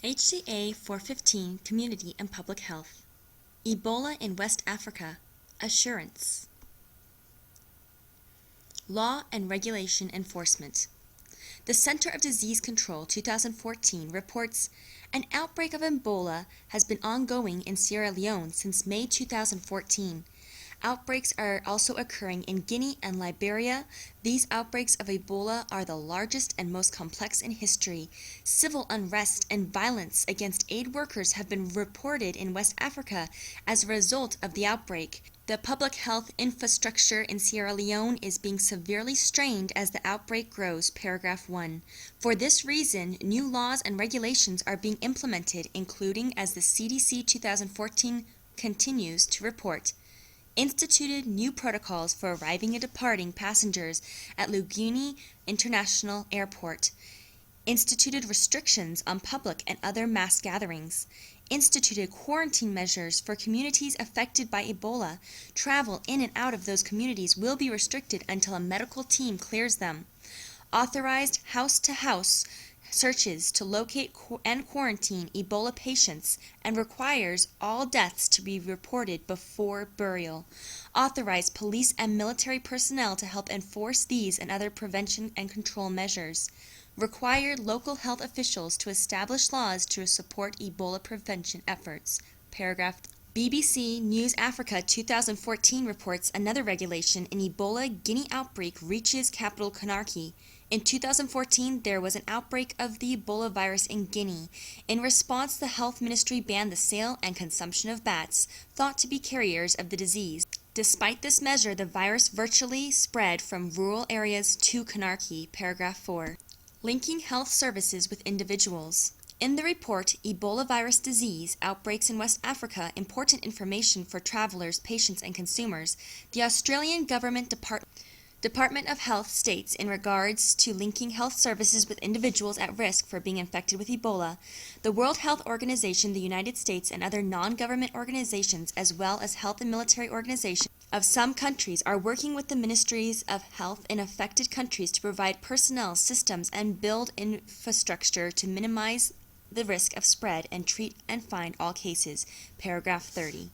HCA 415 Community and Public Health. Ebola in West Africa. Assurance. Law and Regulation Enforcement. The Center of Disease Control 2014 reports an outbreak of Ebola has been ongoing in Sierra Leone since May 2014. Outbreaks are also occurring in Guinea and Liberia. These outbreaks of Ebola are the largest and most complex in history. Civil unrest and violence against aid workers have been reported in West Africa as a result of the outbreak. The public health infrastructure in Sierra Leone is being severely strained as the outbreak grows, paragraph 1. For this reason, new laws and regulations are being implemented, including as the CDC 2014 continues to report. Instituted new protocols for arriving and departing passengers at Lugini International Airport. Instituted restrictions on public and other mass gatherings. Instituted quarantine measures for communities affected by Ebola. Travel in and out of those communities will be restricted until a medical team clears them. Authorized house-to-house searches to locate and quarantine Ebola patients and requires all deaths to be reported before burial. Authorized police and military personnel to help enforce these and other prevention and control measures. Required local health officials to establish laws to support Ebola prevention efforts. Paragraph BBC News Africa 2014 reports another regulation in Ebola Guinea outbreak reaches capital Conakry. In 2014, there was an outbreak of the Ebola virus in Guinea. In response, the health ministry banned the sale and consumption of bats, thought to be carriers of the disease. Despite this measure, the virus virtually spread from rural areas to Conakry. Paragraph 4. Linking health services with individuals. In the report, Ebola virus disease outbreaks in West Africa, important information for travelers, patients, and consumers, the Australian Government Department of Health states in regards to linking health services with individuals at risk for being infected with Ebola, the World Health Organization, the United States, and other non-government organizations, as well as health and military organizations of some countries, are working with the ministries of health in affected countries to provide personnel, systems, and build infrastructure to minimize the risk of spread and treat and find all cases. Paragraph 30.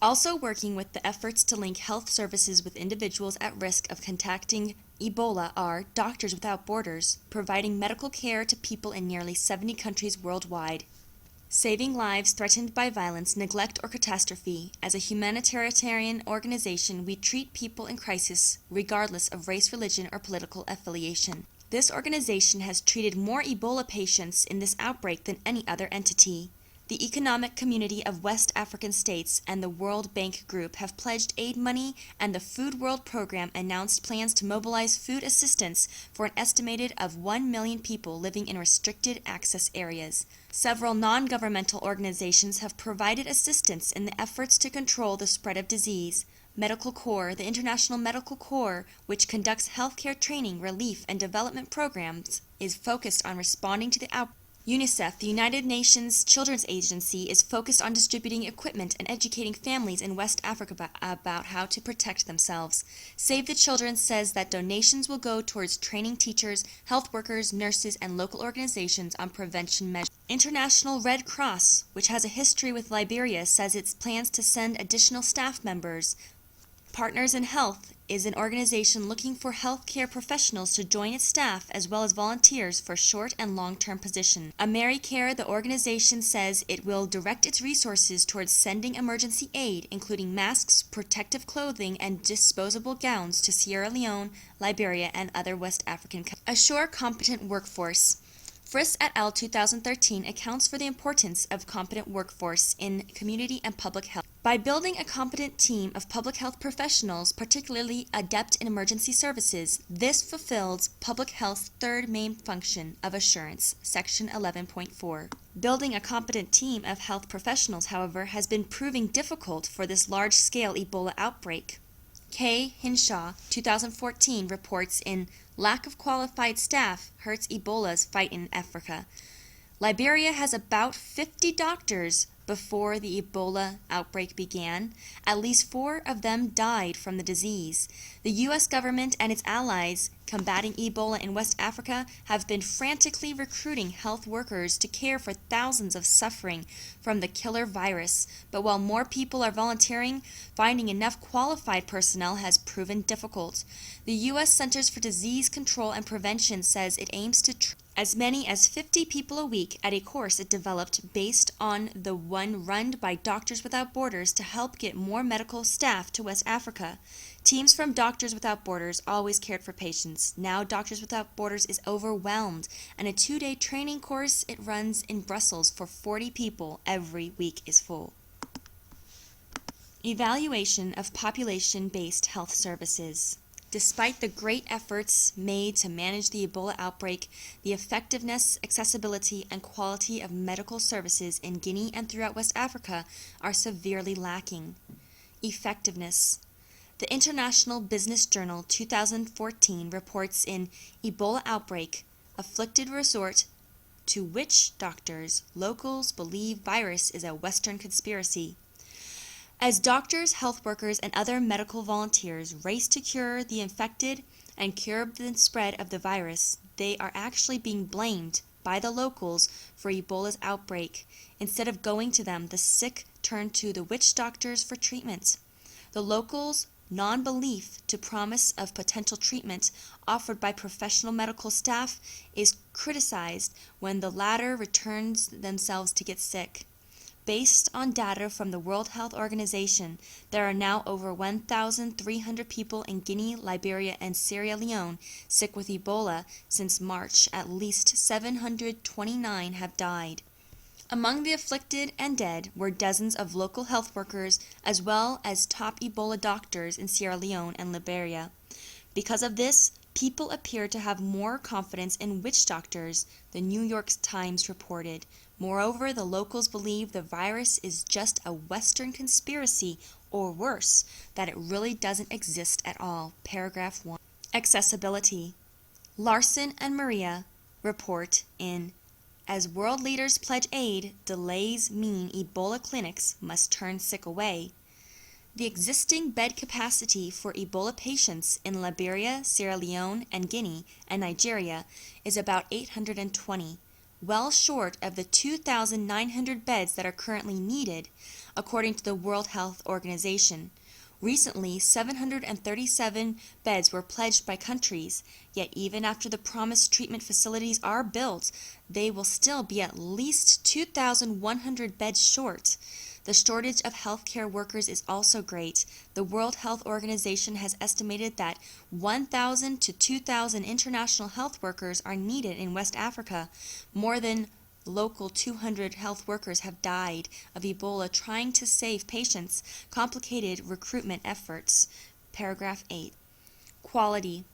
Also working with the efforts to link health services with individuals at risk of contacting Ebola are Doctors Without Borders, providing medical care to people in nearly 70 countries worldwide. Saving lives threatened by violence, neglect, or catastrophe. As a humanitarian organization, we treat people in crisis regardless of race, religion, or political affiliation. This organization has treated more Ebola patients in this outbreak than any other entity. The Economic Community of West African States and the World Bank Group have pledged aid money, and the Food World Program announced plans to mobilize food assistance for an estimated of 1 million people living in restricted access areas. Several non-governmental organizations have provided assistance in the efforts to control the spread of disease. Medical Corps, the International Medical Corps, which conducts healthcare training, relief, and development programs, is focused on responding to the outbreak. UNICEF, the United Nations Children's Agency, is focused on distributing equipment and educating families in West Africa about how to protect themselves. Save the Children says that donations will go towards training teachers, health workers, nurses, and local organizations on prevention measures. International Red Cross, which has a history with Liberia, says it plans to send additional staff members. Partners in Health is an organization looking for healthcare professionals to join its staff as well as volunteers for short and long-term positions. AmeriCare, the organization, says it will direct its resources towards sending emergency aid, including masks, protective clothing, and disposable gowns to Sierra Leone, Liberia, and other West African countries. Assure competent workforce. Frist et al. 2013 accounts for the importance of competent workforce in community and public health. By building a competent team of public health professionals, particularly adept in emergency services, this fulfills public health's third main function of assurance, section 11.4. Building a competent team of health professionals, however, has been proving difficult for this large-scale Ebola outbreak. K. Hinshaw, 2014, reports in Lack of Qualified Staff Hurts Ebola's Fight in Africa. Liberia has about 50 doctors, before the Ebola outbreak began. At least 4 of them died from the disease. The U.S. government and its allies combating Ebola in West Africa have been frantically recruiting health workers to care for thousands of suffering from the killer virus. But while more people are volunteering, finding enough qualified personnel has proven difficult. The U.S. Centers for Disease Control and Prevention says it aims to as many as 50 people a week at a course it developed based on the one run by Doctors Without Borders to help get more medical staff to West Africa. Teams from Doctors Without Borders always cared for patients. Now Doctors Without Borders is overwhelmed, and a 2-day training course it runs in Brussels for 40 people every week is full. Evaluation of population-based health services. Despite the great efforts made to manage the Ebola outbreak, the effectiveness, accessibility, and quality of medical services in Guinea and throughout West Africa are severely lacking. Effectiveness. The International Business Journal 2014 reports in Ebola Outbreak, Afflicted Resort to Witch Doctors, Locals Believe Virus is a Western Conspiracy. As doctors, health workers, and other medical volunteers race to cure the infected and curb the spread of the virus, they are actually being blamed by the locals for Ebola's outbreak. Instead of going to them, the sick turn to the witch doctors for treatment. The locals' non-belief to promise of potential treatment offered by professional medical staff is criticized when the latter returns themselves to get sick. Based on data from the World Health Organization, there are now over 1,300 people in Guinea, Liberia, and Sierra Leone sick with Ebola since March. At least 729 have died. Among the afflicted and dead were dozens of local health workers as well as top Ebola doctors in Sierra Leone and Liberia. Because of this, people appear to have more confidence in witch doctors, the New York Times reported. Moreover, the locals believe the virus is just a Western conspiracy, or worse, that it really doesn't exist at all. Paragraph 1. Accessibility. Larson and Maria report in As World Leaders Pledge Aid, Delays Mean Ebola Clinics Must Turn Sick Away. The existing bed capacity for Ebola patients in Liberia, Sierra Leone, and Guinea, and Nigeria is about 820. Well short of the 2,900 beds that are currently needed, according to the World Health Organization. Recently, 737 beds were pledged by countries, yet even after the promised treatment facilities are built, they will still be at least 2,100 beds short. The shortage of healthcare workers is also great. The World Health Organization has estimated that 1,000 to 2,000 international health workers are needed in West Africa. More than local 200 health workers have died of Ebola trying to save patients. Complicated recruitment efforts. Paragraph 8. Quality.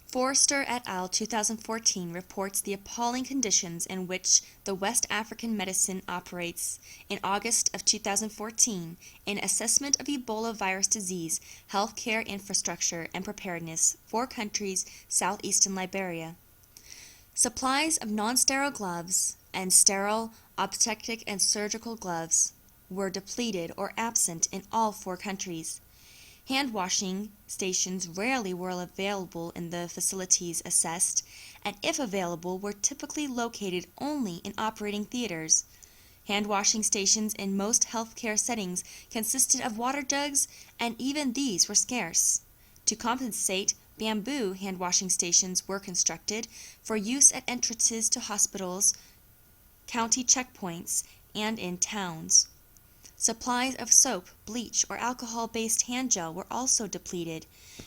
Forrester et al. 2014 reports the appalling conditions in which the West African medicine operates. In August of 2014, an assessment of Ebola virus disease, healthcare infrastructure, and preparedness, 4 countries, southeastern Liberia. Supplies of non-sterile gloves and sterile obstetric and surgical gloves were depleted or absent in all 4 countries. Hand-washing stations rarely were available in the facilities assessed, and if available, were typically located only in operating theaters. Hand-washing stations in most healthcare settings consisted of water jugs, and even these were scarce. To compensate, bamboo hand-washing stations were constructed for use at entrances to hospitals, county checkpoints, and in towns. Supplies of soap, bleach, or alcohol-based hand gel were also depleted.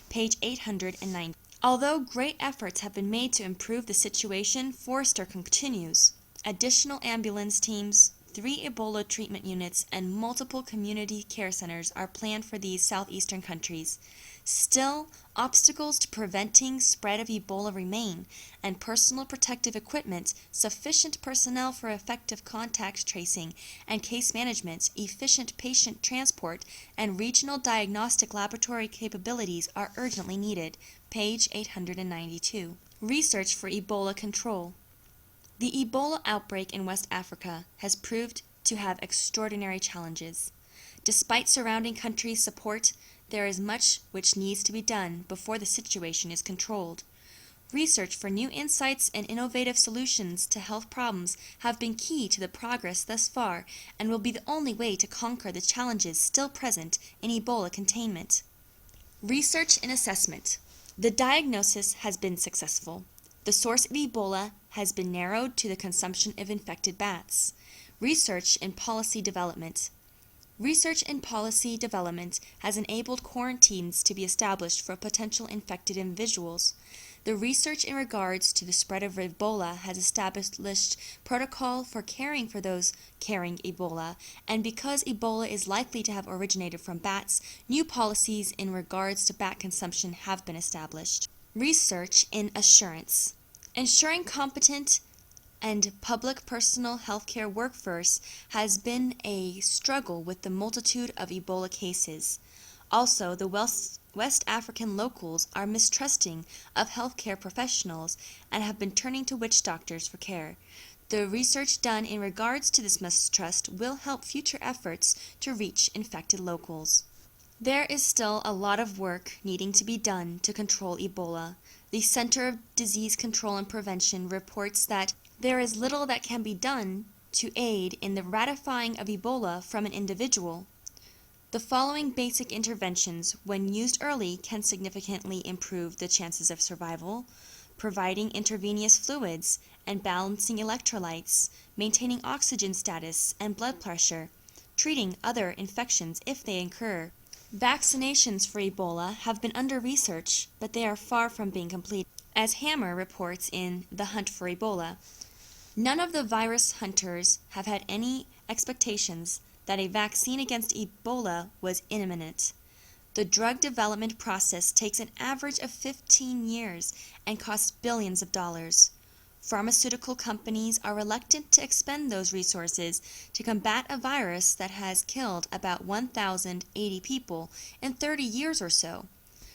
Page 890. Although great efforts have been made to improve the situation, Forrester continues. Additional ambulance teams, 3 Ebola treatment units, and multiple community care centers are planned for these southeastern countries. Still, obstacles to preventing spread of Ebola remain, and personal protective equipment, sufficient personnel for effective contact tracing and case management, efficient patient transport, and regional diagnostic laboratory capabilities are urgently needed. Page 892. Research for Ebola control. The Ebola outbreak in West Africa has proved to have extraordinary challenges. Despite surrounding countries' support, there is much which needs to be done before the situation is controlled. Research for new insights and innovative solutions to health problems have been key to the progress thus far and will be the only way to conquer the challenges still present in Ebola containment. Research and assessment. The diagnosis has been successful. The source of Ebola has been narrowed to the consumption of infected bats. Research and policy development. Research and policy development has enabled quarantines to be established for potential infected individuals. The research in regards to the spread of Ebola has established protocol for caring for those carrying Ebola, and because Ebola is likely to have originated from bats, new policies in regards to bat consumption have been established. Research in assurance. Ensuring competent and public personal healthcare workforce has been a struggle with the multitude of Ebola cases. Also, the West African locals are mistrusting of healthcare professionals and have been turning to witch doctors for care. The research done in regards to this mistrust will help future efforts to reach infected locals. There is still a lot of work needing to be done to control Ebola. The Center of Disease Control and Prevention reports that there is little that can be done to aid in the ratifying of Ebola from an individual. The following basic interventions, when used early, can significantly improve the chances of survival: providing intravenous fluids and balancing electrolytes, maintaining oxygen status and blood pressure, treating other infections if they occur. Vaccinations for Ebola have been under research, but they are far from being complete, as Hammer reports in The Hunt for Ebola. None of the virus hunters have had any expectations that a vaccine against Ebola was imminent. The drug development process takes an average of 15 years and costs billions of dollars. Pharmaceutical companies are reluctant to expend those resources to combat a virus that has killed about 1,080 people in 30 years or so.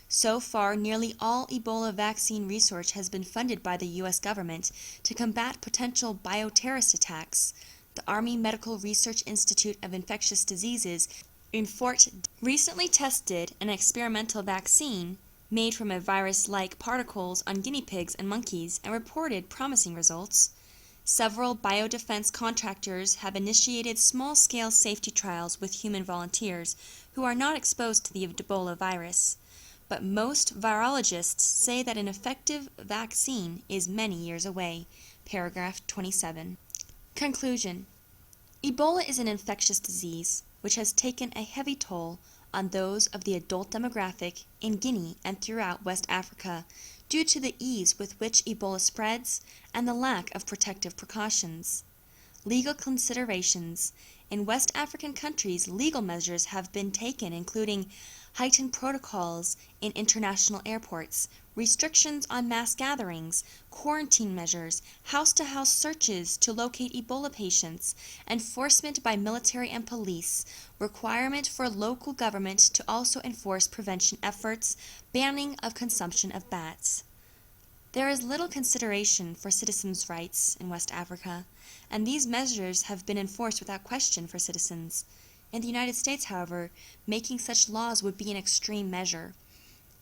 So far, nearly all Ebola vaccine research has been funded by the U.S. government to combat potential bioterrorist attacks. The Army Medical Research Institute of Infectious Diseases in Fort recently tested an experimental vaccine made from a virus-like particles on guinea pigs and monkeys and reported promising results. Several biodefense contractors have initiated small-scale safety trials with human volunteers who are not exposed to the Ebola virus. But most virologists say that an effective vaccine is many years away. Paragraph 27. Conclusion. Ebola is an infectious disease which has taken a heavy toll on those of the adult demographic in Guinea and throughout West Africa due to the ease with which Ebola spreads and the lack of protective precautions. Legal considerations. In West African countries, legal measures have been taken, including heightened protocols in international airports, restrictions on mass gatherings, quarantine measures, house-to-house searches to locate Ebola patients, enforcement by military and police, requirement for local government to also enforce prevention efforts, banning of consumption of bats. There is little consideration for citizens' rights in West Africa, and these measures have been enforced without question for citizens. In the United States, however, making such laws would be an extreme measure.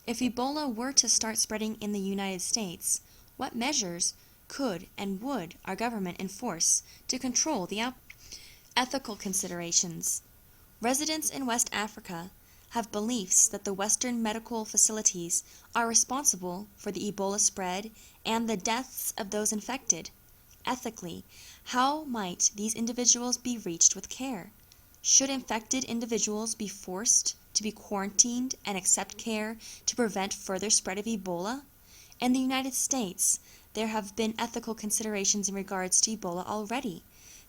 If Ebola were to start spreading in the United States, what measures could and would our government enforce to control the outbreak? Ethical considerations. Residents in West Africa have beliefs that the Western medical facilities are responsible for the Ebola spread and the deaths of those infected. Ethically, how might these individuals be reached with care? Should infected individuals be forced to be quarantined and accept care to prevent further spread of Ebola? In the United States, there have been ethical considerations in regards to Ebola already.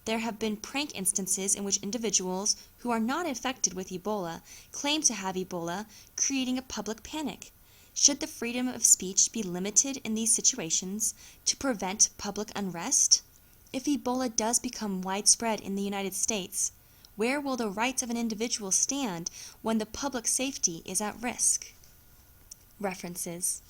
There have been prank instances in which individuals who are not infected with Ebola claim to have Ebola, creating a public panic. Should the freedom of speech be limited in these situations to prevent public unrest? If Ebola does become widespread in the United States, where will the rights of an individual stand when the public safety is at risk? References.